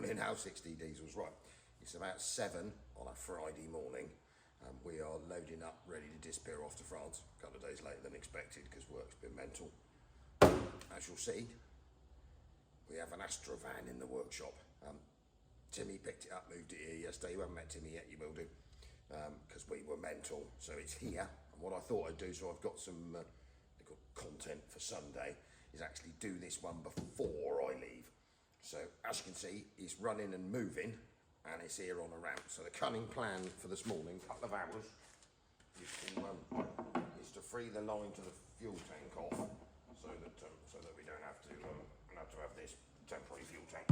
morning now, 60 diesels, right. It's about 7 on a Friday morning. We are loading up, ready to disappear off to France. A couple of days later than expected because work's been mental. As you'll see, we have an Astra van in the workshop. Timmy picked it up, moved it here yesterday. You haven't met Timmy yet, you will do, because we were mental. So it's here. And what I thought I'd do, so I've got some content for Sunday, is actually do this one before I leave. So as you can see, it's running and moving, and it's here on a ramp. So the cunning plan for this morning, couple of hours, is to free the line to the fuel tank off, so that we don't have to have this temporary fuel tank.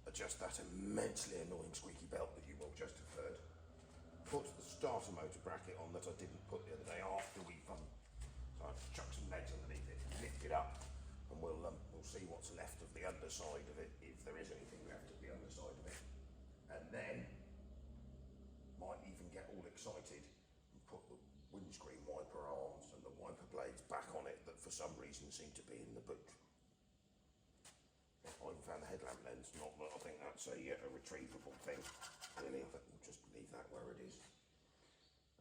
Adjust that immensely annoying squeaky belt that you will just have heard. Put the starter motor bracket on that I didn't put the other day after we've so I chuck some legs underneath it, lift it up, and we'll see what's left of the underside of it, if there is anything left of the underside of it. And then might even get all excited and put the windscreen wiper arms and the wiper blades back on it that for some reason seem to be in the boot. I even found the headlamp lens, not that I think that's a retrievable thing, really, but we'll just leave that where it is.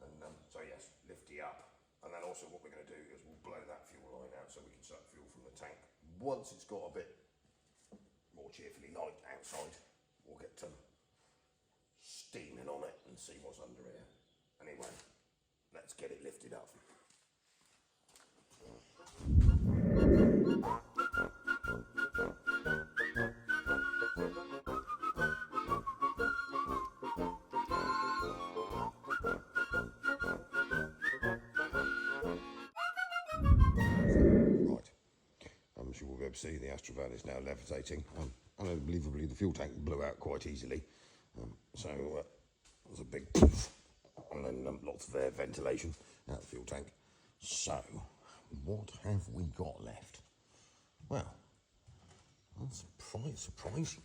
And so yes, lift it up. And then also what we're going to do is we'll blow that fuel line out so we can suck fuel from the tank. Once it's got a bit more cheerfully light outside, we'll get steaming on it and see what's under here. Anyway, let's get it lifted up. As you will be able to see, the Astra van is now levitating. Unbelievably, the fuel tank blew out quite easily. So there's a big poof, and then lots of air ventilation out of the fuel tank. So, what have we got left? Well, surprisingly,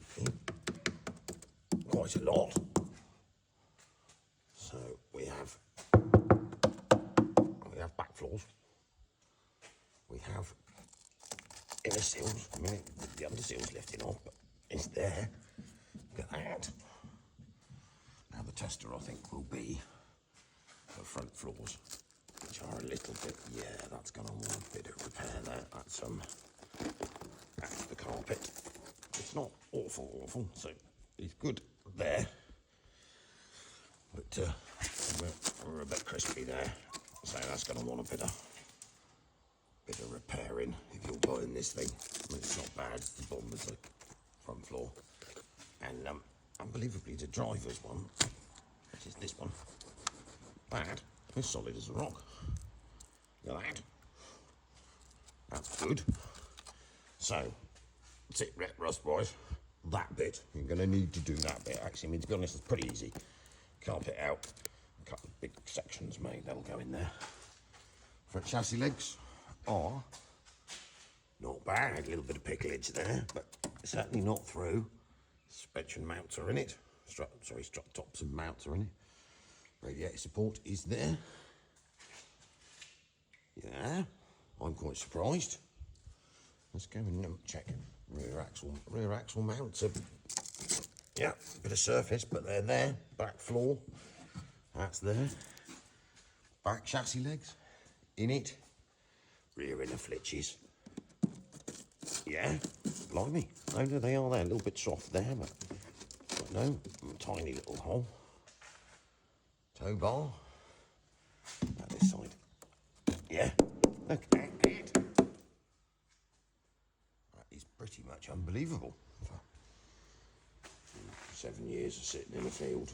quite a lot. So we have back floors. We have inner seals. I mean, the under seal's lifting off, but it's there. Look at that. Now the tester, I think, will be the front floors, which are a little bit, that's going to want a bit of repair there. That's the carpet. It's not awful, so it's good there. But we're a bit crispy there, so that's going to want a bit of repairing if you're buying this thing. I mean, it's not bad. It's the bottom of the front floor, and unbelievably, the driver's one, which is this one, bad. It's solid as a rock. Look at that. That's good. So, tip rust wise, that bit, you're going to need to do that bit. Actually, I mean, to be honest, it's pretty easy. Carpet out, a couple of big sections made, that'll go in there. Front chassis legs are not bad. A little bit of picklage there, but certainly not through. Suspension mounts are in it. Strut tops and mounts are in it. Radiator support is there. Yeah, I'm quite surprised. Let's go and check rear axle mounts. Yeah, a bit of surface, but they're there. Back floor, that's there. Back chassis legs, in it. Rear inner flitches. Yeah, blimey. No, they are there. A little bit soft there, but no, tiny little hole. Tow bar. At this side. Yeah, look at that. That is pretty much unbelievable. 7 years of sitting in the field.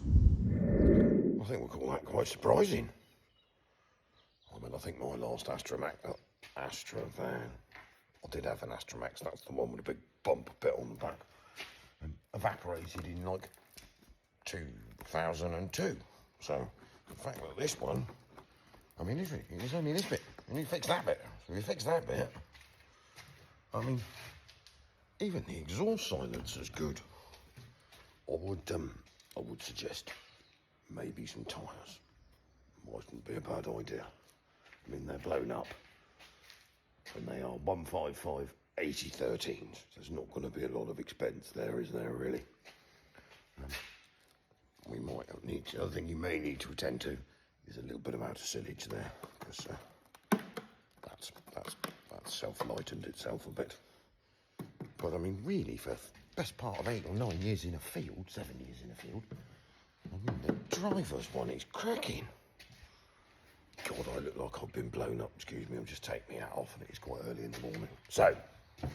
I think we'll call that quite surprising. I mean, I think my last Astra van, I did have an Astra Max, that's the one with a big bumper bit on the back, evaporated in like 2002. So, in fact, with this one, I mean, it's only this bit, and you fix that bit. So if you fix that bit, I mean, even the exhaust silencer's good. I would suggest maybe some tyres. Mightn't be a bad idea. I mean, they're blown up, and they are 155 8013s. So there's not going to be a lot of expense there, is there, really? We might need, the other thing you may need to attend to is a little bit of outer silage there, because that's self-lightened itself a bit. But I mean, really, for the best part of 8 or 9 years in a field, 7 years in a field, I mean, the driver's one is cracking. God, I look like I've been blown up. Excuse me, I'm just taking my hat off, and it is quite early in the morning. So, I'm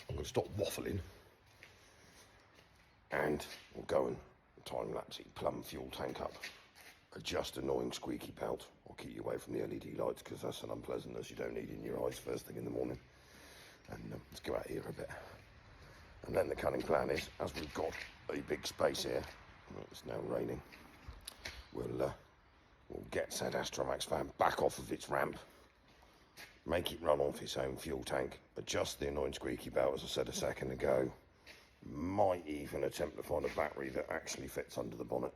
going to stop waffling, and we'll go and time-lapse the plumb fuel tank up. Adjust annoying squeaky belt. I'll keep you away from the LED lights, because that's an unpleasantness you don't need in your eyes first thing in the morning. And let's go out here a bit. And then the cunning plan is, as we've got a big space here, it's now raining, we'll get said Astra Max van back off of its ramp, make it run off its own fuel tank, adjust the annoying squeaky belt, as I said a second ago, might even attempt to find a battery that actually fits under the bonnet,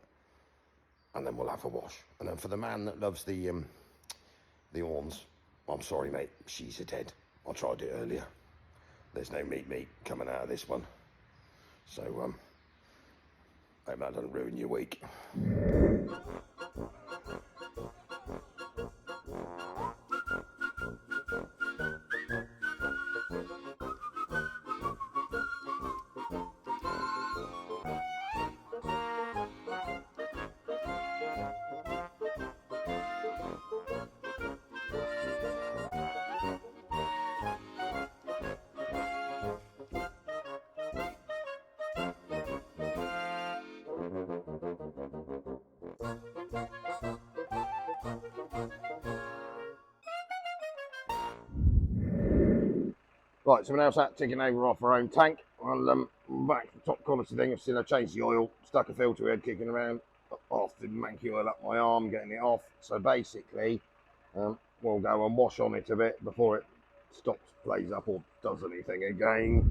and then we'll have a wash. And then for the man that loves the horns, I'm sorry mate, she's a dead. I tried it earlier. There's no meat coming out of this one. So, hope that doesn't ruin your week. Right, so we're now sat ticking over off our own tank. I'll back to the top quality thing. I've seen I changed the oil, stuck a filter head kicking around, off the manky oil up my arm, getting it off. So basically, we'll go and wash on it a bit before it stops, plays up, or does anything again.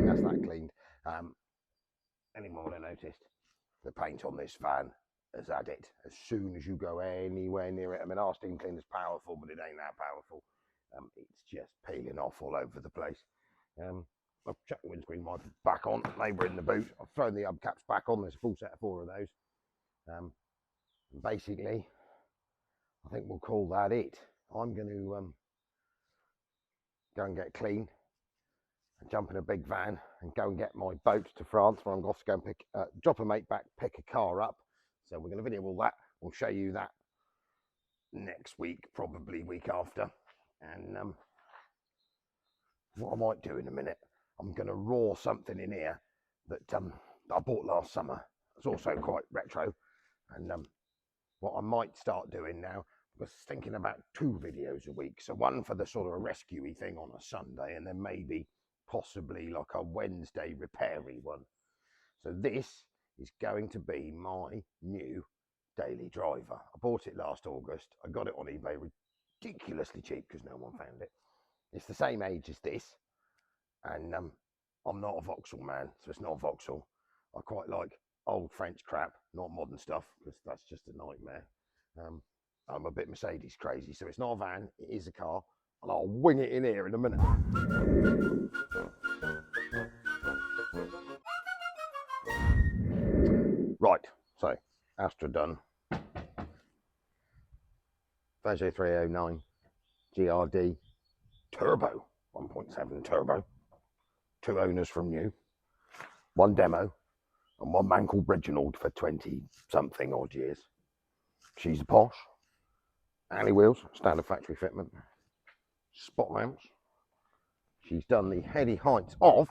That's that cleaned. Anyone would have noticed the paint on this van has had it as soon as you go anywhere near it. I mean, our steam cleaner's powerful, but it ain't that powerful. It's just peeling off all over the place. I've chucked the windscreen wipers back on. They were in the boot. I've thrown the hubcaps back on. There's a full set of 4 of those. Basically, I think we'll call that it. I'm going to go and get clean and jump in a big van and go and get my boat to France, where I'm off to go and drop a mate back, pick a car up. So we're going to video all that. We'll show you that next week, probably week after. And what I might do in a minute, I'm going to raw something in here that I bought last summer. It's also quite retro. And what I might start doing now, I was thinking about 2 videos a week. So one for the sort of rescue-y thing on a Sunday, and then maybe possibly like a Wednesday repairy one. So this is going to be my new daily driver. I bought it last August. I got it on eBay ridiculously cheap because no one found it. It's the same age as this, and I'm not a Vauxhall man, so it's not a Vauxhall. I quite like old French crap, not modern stuff, because that's just a nightmare. I'm a bit Mercedes crazy, so it's not a van, it is a car, and I'll wing it in here in a minute. Right, so Astra done. Peugeot 309 GRD turbo, 1.7 turbo, 2 owners from new, 1 demo, and 1 man called Reginald for 20 something odd years. She's a posh, alley wheels, standard factory fitment, spot lamps. She's done the heady heights of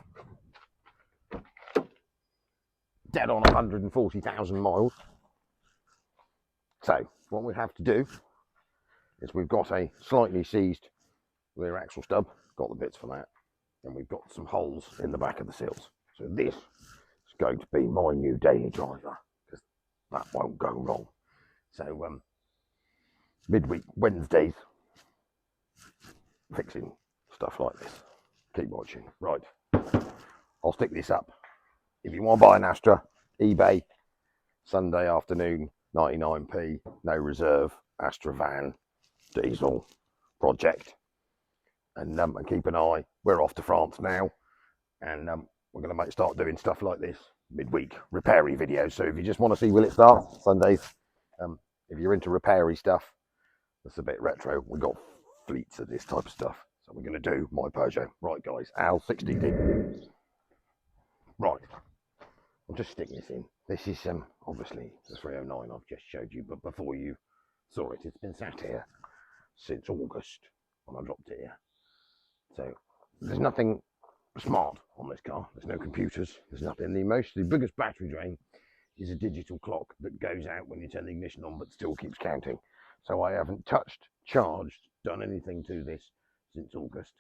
dead on 140,000 miles. So what we have to do is we've got a slightly seized rear axle stub, got the bits for that, and we've got some holes in the back of the seals. So this is going to be my new daily driver, because that won't go wrong. So midweek Wednesdays, fixing stuff like this. Keep watching. Right, I'll stick this up. If you want to buy an Astra, eBay, Sunday afternoon, 99p, no reserve, Astra van, diesel, project. And keep an eye. We're off to France now, and we're going to start doing stuff like this midweek repairy videos. So if you just want to see will it start Sundays, if you're into repairy stuff that's a bit retro, we've got fleets of this type of stuff. So we're going to do my Peugeot. Right, guys, Al 60D. Right, I'll just stick this in. This is obviously the 309 I've just showed you, but before you saw it, it's been sat here since August when I dropped it here. So there's nothing smart on this car. There's no computers. There's nothing. The biggest battery drain is a digital clock that goes out when you turn the ignition on, but still keeps counting. So I haven't touched, charged, done anything to this since August,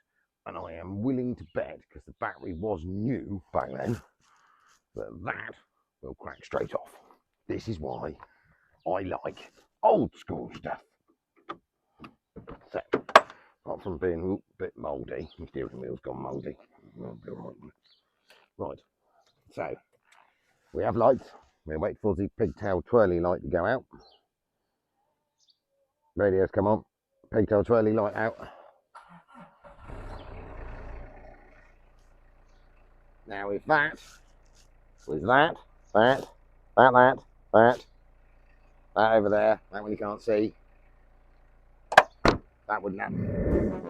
and I am willing to bet, because the battery was new back then, that will crack straight off. This is why I like old school stuff. So, apart from being a bit mouldy, my steering wheel's gone mouldy. Right, so we have lights. We'll wait for the pigtail twirly light to go out. Radio's come on. Pigtail twirly light out. Now with that over there, that one you can't see, that wouldn't happen.